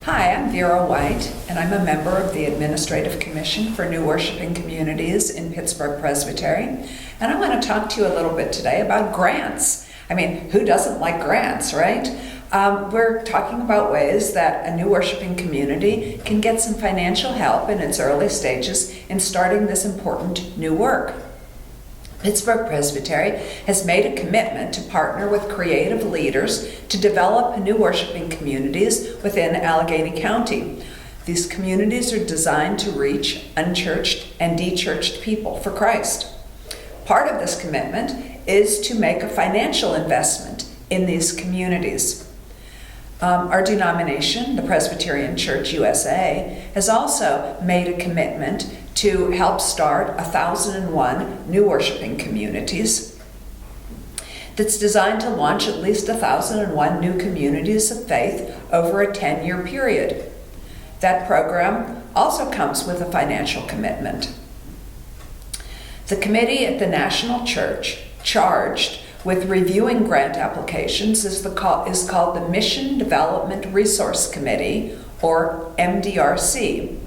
Hi, I'm Vera White, and I'm a member of the Administrative Commission for New Worshiping Communities in Pittsburgh Presbytery. And I want to talk to you a little bit today about grants. I mean, who doesn't like grants, right? We're talking about ways that a new worshiping community can get some financial help in its early stages in starting this important new work. Pittsburgh Presbytery has made a commitment to partner with creative leaders to develop new worshiping communities within Allegheny County. These communities are designed to reach unchurched and de-churched people for Christ. Part of this commitment is to make a financial investment in these communities. Our denomination, the Presbyterian Church USA, has also made a commitment to help start 1,001 new worshiping communities that's designed to launch at least 1,001 new communities of faith over a 10-year period. That program also comes with a financial commitment. The committee at the National Church charged with reviewing grant applications is called the Mission Development Resource Committee, or MDRC.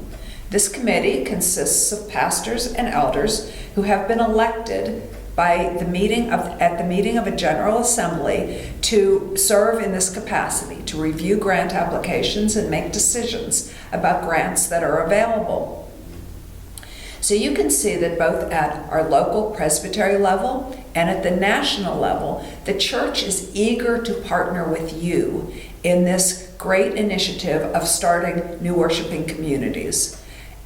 This committee consists of pastors and elders who have been elected at the meeting of a General Assembly to serve in this capacity, to review grant applications and make decisions about grants that are available. So you can see that both at our local presbytery level and at the national level, the church is eager to partner with you in this great initiative of starting new worshiping communities.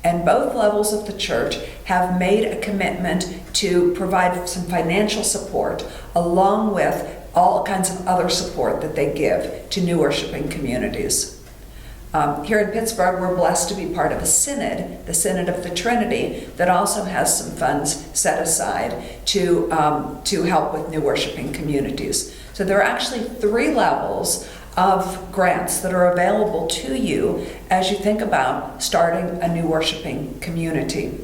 And both levels of the church have made a commitment to provide some financial support along with all kinds of other support that they give to new worshiping communities. Here in Pittsburgh, we're blessed to be part of a synod, the Synod of the Trinity, that also has some funds set aside to help with new worshiping communities. So there are actually 3 levels of grants that are available to you as you think about starting a new worshiping community.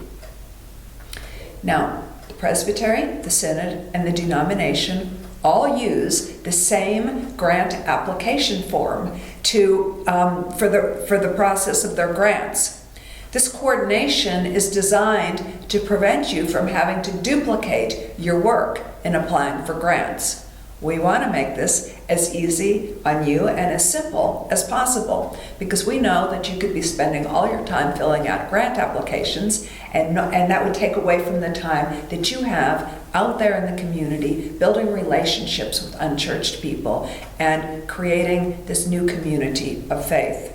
Now, the presbytery, the synod, and the denomination all use the same grant application form for the process of their grants. This coordination is designed to prevent you from having to duplicate your work in applying for grants. We want to make this as easy on you and as simple as possible, because we know that you could be spending all your time filling out grant applications, and that would take away from the time that you have out there in the community building relationships with unchurched people and creating this new community of faith.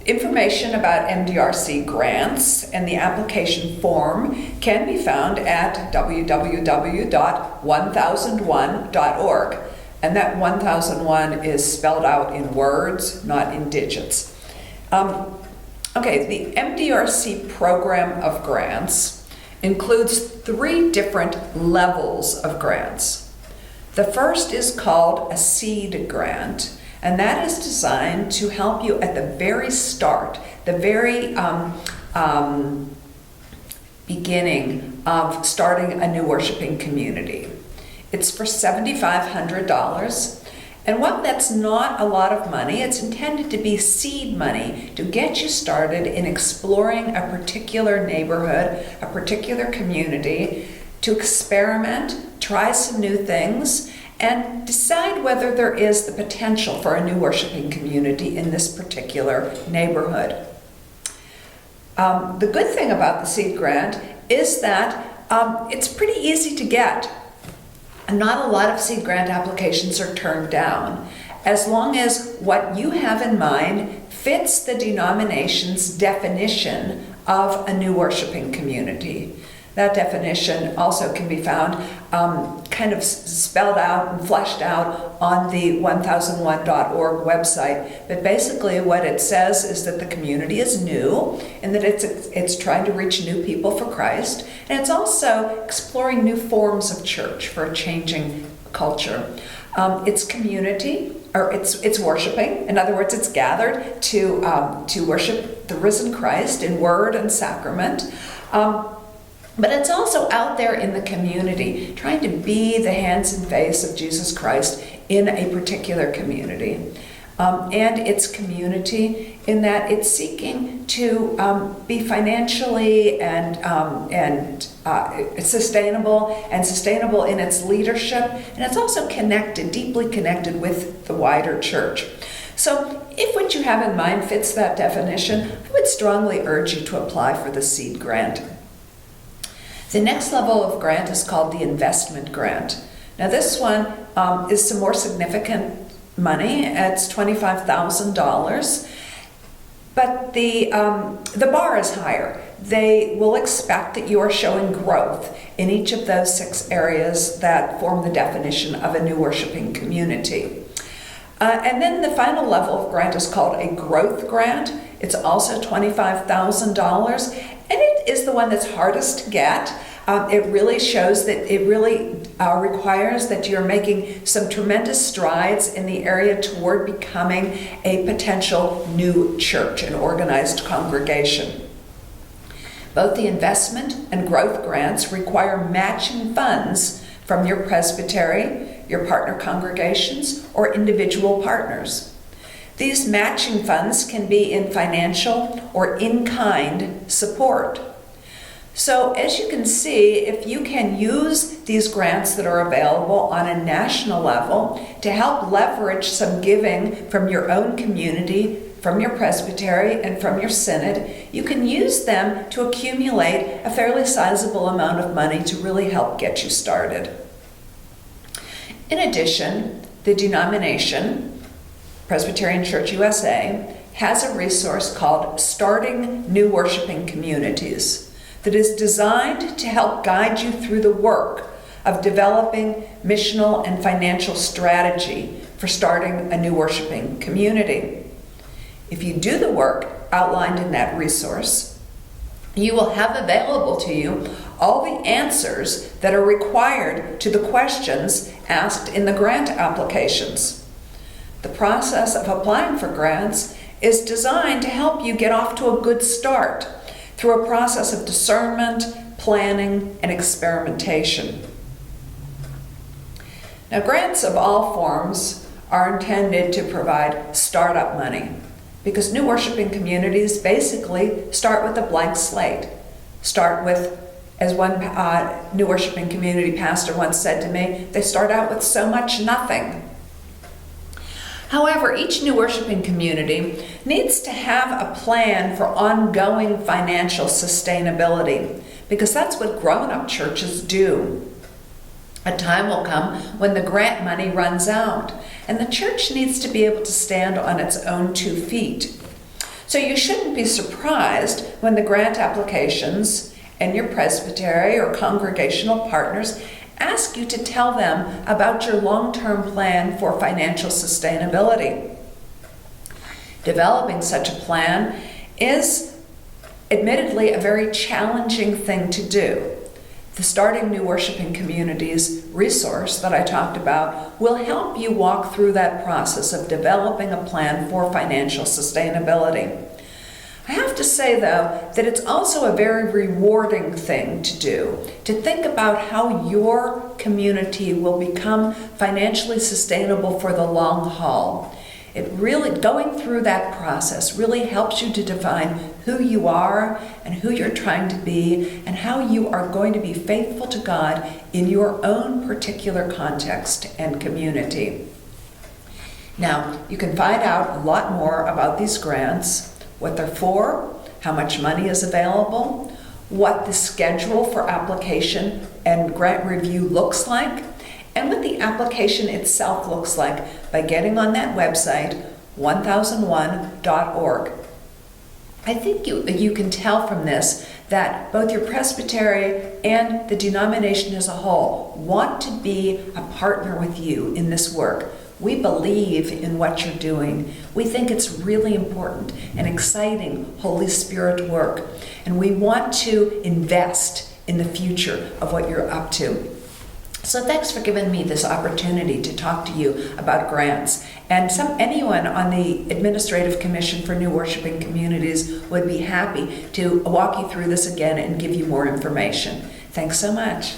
Information about MDRC grants and the application form can be found at www.1001.org. And that 1001 is spelled out in words, not in digits. The MDRC program of grants includes 3 different levels of grants. The first is called a seed grant, and that is designed to help you at the very start, the very beginning of starting a new worshiping community. It's for $7,500. And while that's not a lot of money, it's intended to be seed money to get you started in exploring a particular neighborhood, a particular community, to experiment, try some new things, and decide whether there is the potential for a new worshiping community in this particular neighborhood. The good thing about the seed grant is that it's pretty easy to get. Not a lot of seed grant applications are turned down, as long as what you have in mind fits the denomination's definition of a new worshiping community. That definition also can be found kind of spelled out and fleshed out on the 1001.org website. But basically what it says is that the community is new and that it's trying to reach new people for Christ. And it's also exploring new forms of church for a changing culture. It's community, or it's worshiping. In other words, it's gathered to worship the risen Christ in word and sacrament. But it's also out there in the community, trying to be the hands and face of Jesus Christ in a particular community. And its community, in that it's seeking to be financially and sustainable in its leadership, and it's also deeply connected with the wider church. So if what you have in mind fits that definition, I would strongly urge you to apply for the seed grant. The next level of grant is called the investment grant. Now this one is some more significant money. It's $25,000, but the bar is higher. They will expect that you are showing growth in each of those 6 areas that form the definition of a new worshiping community. And then the final level of grant is called a growth grant. It's also $25,000, and it is the one that's hardest to get. It really shows that it really requires that you're making some tremendous strides in the area toward becoming a potential new church, an organized congregation. Both the investment and growth grants require matching funds from your presbytery, your partner congregations, or individual partners. These matching funds can be in financial or in-kind support. So as you can see, if you can use these grants that are available on a national level to help leverage some giving from your own community, from your presbytery, and from your synod, you can use them to accumulate a fairly sizable amount of money to really help get you started. In addition, the denomination, Presbyterian Church USA, has a resource called Starting New Worshiping Communities that is designed to help guide you through the work of developing missional and financial strategy for starting a new worshiping community. If you do the work outlined in that resource, you will have available to you all the answers that are required to the questions asked in the grant applications. The process of applying for grants is designed to help you get off to a good start through a process of discernment, planning, and experimentation. Now, grants of all forms are intended to provide startup money, because new worshiping communities basically start with a blank slate. Start with, as one new worshiping community pastor once said to me, they start out with so much nothing. However, each new worshiping community needs to have a plan for ongoing financial sustainability, because that's what grown-up churches do. A time will come when the grant money runs out, and the church needs to be able to stand on its own 2 feet. So you shouldn't be surprised when the grant applications and your presbytery or congregational partners ask you to tell them about your long-term plan for financial sustainability. Developing such a plan is admittedly a very challenging thing to do. The Starting New Worshiping Communities resource that I talked about will help you walk through that process of developing a plan for financial sustainability. I have to say, though, that it's also a very rewarding thing to do, to think about how your community will become financially sustainable for the long haul. It really, going through that process really helps you to define who you are and who you're trying to be and how you are going to be faithful to God in your own particular context and community. Now, you can find out a lot more about these grants, what they're for, how much money is available, what the schedule for application and grant review looks like, and what the application itself looks like by getting on that website, 1001.org. I think you can tell from this that both your presbytery and the denomination as a whole want to be a partner with you in this work. We believe in what you're doing. We think it's really important and exciting Holy Spirit work, and we want to invest in the future of what you're up to. So thanks for giving me this opportunity to talk to you about grants. And anyone on the Administrative Commission for New Worshiping Communities would be happy to walk you through this again and give you more information. Thanks so much.